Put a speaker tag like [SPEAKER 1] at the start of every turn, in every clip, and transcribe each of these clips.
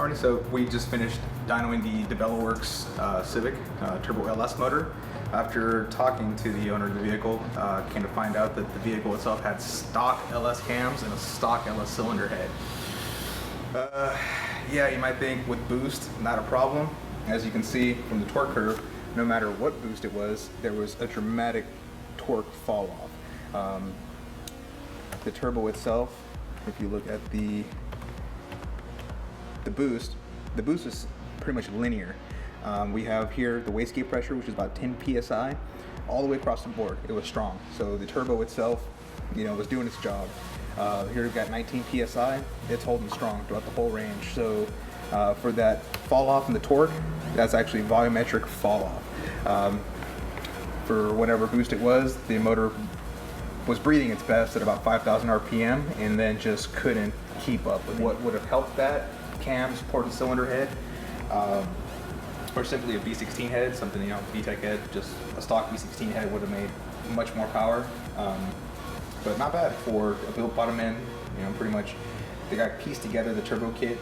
[SPEAKER 1] Alrighty, so we just finished dynoing the DeBellaWorks Civic Turbo LS motor. After talking to the owner of the vehicle, came to find out that the vehicle itself had stock LS cams and a stock LS cylinder head. Yeah, you might think with boost, not a problem. As you can see from the torque curve, no matter what boost it was, there was a dramatic torque fall off. The turbo itself, if you look at the boost is pretty much linear. We have here the wastegate pressure, which is about 10 psi, all the way across the board. It was strong. So the turbo itself, was doing its job. Here we've got 19 psi. It's holding strong throughout the whole range. So for that fall off in the torque, that's actually volumetric fall off. For whatever boost it was, the motor was breathing its best at about 5,000 RPM and then just couldn't keep up with it. What would have helped that? Cams, ported cylinder head, or simply a V16 head, something, VTEC head, just a stock V16 head would have made much more power, but not bad for a built bottom end. Pretty much they got pieced together the turbo kit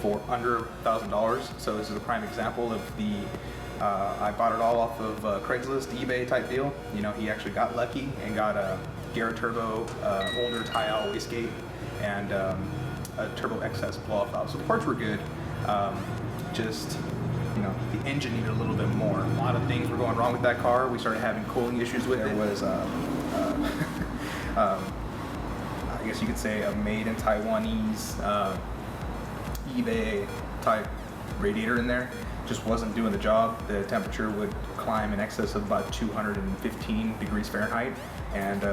[SPEAKER 1] for under $1,000, so this is a prime example of the I bought it all off of Craigslist, eBay type deal. He actually got lucky and got a Garrett turbo, older tie-out wastegate, and a turbo excess blow-off valve. So the parts were good, just the engine needed a little bit more. A lot of things were going wrong with that car. We started having cooling issues with it. There was I guess you could say a made in Taiwanese eBay type radiator in there. Just wasn't doing the job. The temperature would climb in excess of about 215 degrees Fahrenheit, and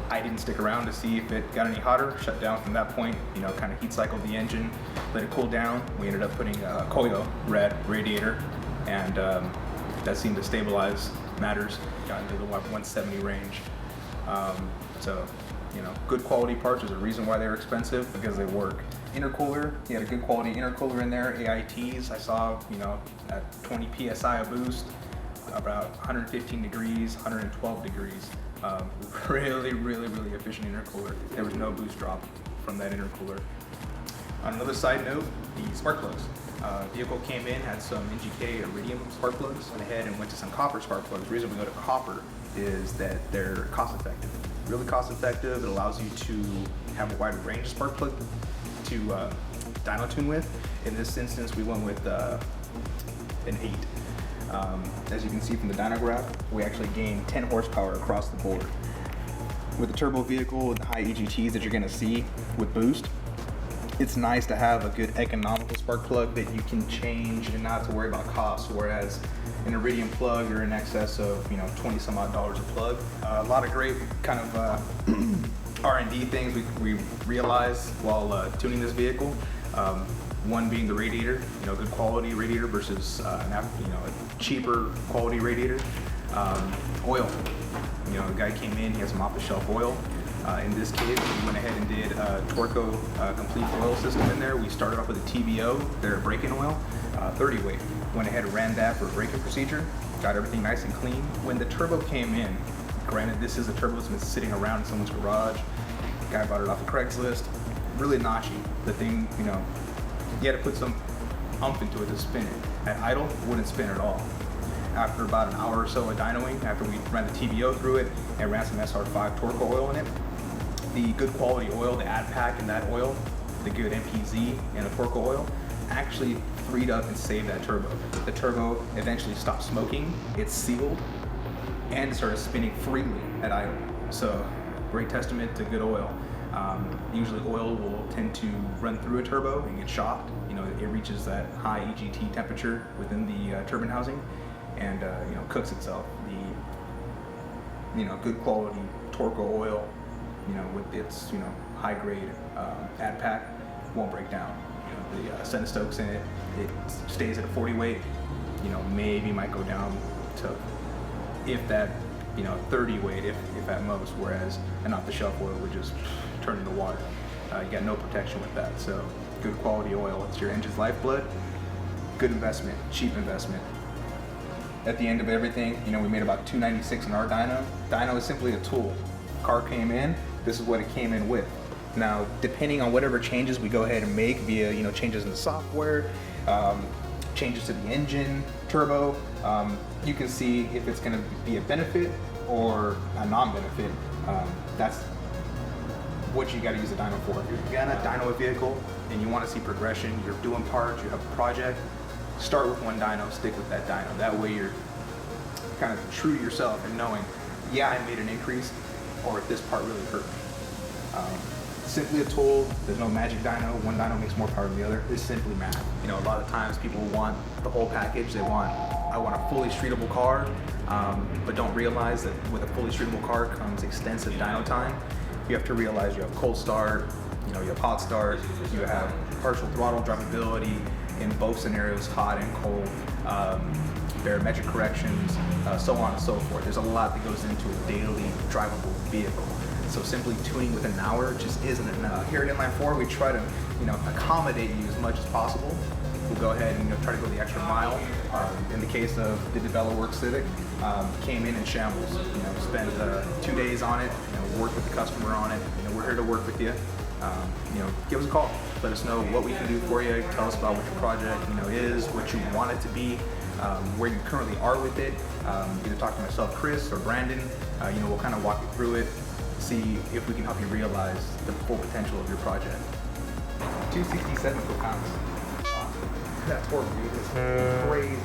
[SPEAKER 1] I didn't stick around to see if it got any hotter. Shut down from that point, kind of heat cycled the engine, let it cool down. We ended up putting a Koyo red radiator, and that seemed to stabilize matters. Got into the 170 range. So, good quality parts. There's a reason why they're expensive, because they work. Intercooler, he had a good quality intercooler in there. AITs, I saw, at 20 PSI a boost, about 115 degrees, 112 degrees. Really, really, really efficient intercooler. There was no boost drop from that intercooler. On another side note, the spark plugs. Vehicle came in, had some NGK iridium spark plugs, went ahead and went to some copper spark plugs. The reason we go to copper is that they're cost effective. Really cost effective. It allows you to have a wider range of spark plug to Dyno-Tune with. In this instance, we went with an 8. As you can see from the dyno graph, we actually gained 10 horsepower across the board. With the turbo vehicle and the high EGTs that you're going to see with boost, it's nice to have a good economical spark plug that you can change and not have to worry about costs, whereas an iridium plug, you're in excess of 20 some odd dollars a plug. A lot of great kind of R&D things we realized while tuning this vehicle. One being the radiator, good quality radiator versus a cheaper quality radiator. Oil, the guy came in, he has some off-the-shelf oil. In this case, we went ahead and did a Torco complete oil system in there. We started off with a TBO, their break-in oil, 30 weight. Went ahead and ran that for a break-in procedure, got everything nice and clean. When the turbo came in, granted this is a turbo that's been sitting around in someone's garage, the guy bought it off of Craigslist, really notchy. The thing, you had to put some umph into it to spin it. At idle, it wouldn't spin at all. After about an hour or so of dynoing, after we ran the TBO through it and ran some SR5 Torco oil in it, the good quality oil, the ad pack in that oil, the good MPZ and the Torco oil, actually freed up and saved that turbo. The turbo eventually stopped smoking, it sealed, and it started spinning freely at idle. So, great testament to good oil. Usually oil will tend to run through a turbo and get shocked. It reaches that high EGT temperature within the turbine housing and cooks itself. The good quality Torco oil, with its high grade ad pack, won't break down. The Centistokes in it stays at a 40 weight. Maybe might go down to, if that, 30 weight, if at most. Whereas an off-the-shelf oil would just turn into water. You got no protection with that. So good quality oil. It's your engine's lifeblood. Good investment, cheap investment. At the end of everything, we made about 296 in our dyno. Dyno is simply a tool. Car came in, this is what it came in with. Now, depending on whatever changes we go ahead and make via, you know, changes in the software, changes to the engine, turbo, you can see if it's going to be a benefit or a non-benefit. That's what you got to use a dyno for. If you're gonna dyno a vehicle and you want to see progression, you're doing parts, you have a project, start with one dyno, stick with that dyno. That way you're kind of true to yourself and knowing, yeah, I made an increase, or if this part really hurt me. Simply a tool, there's no magic dyno, one dyno makes more power than the other. It's simply math. You know, a lot of times people want the whole package. I want a fully streetable car, but don't realize that with a fully streetable car comes extensive dyno time. You have to realize you have cold start, you know, you have hot start, you have partial throttle drivability in both scenarios, hot and cold, barometric corrections, so on and so forth. There's a lot that goes into a daily drivable vehicle. So simply tuning within an hour just isn't enough. Here at InlineFour, we try to, you know, accommodate you as much as possible. We'll go ahead and, you know, try to go the extra mile. In the case of the Develop Work Civic, came in shambles. You know, spent 2 days on it. You know, worked with the customer on it. You know, we're here to work with you. You know, give us a call. Let us know what we can do for you. Tell us about what your project, you know, is, what you want it to be, where you currently are with it. Either talk to myself, Chris, or Brandon. You know, we'll kind of walk you through it. See if we can help you realize the full potential of your project. 267 foot-pounds. That's horrible, dude. It's crazy.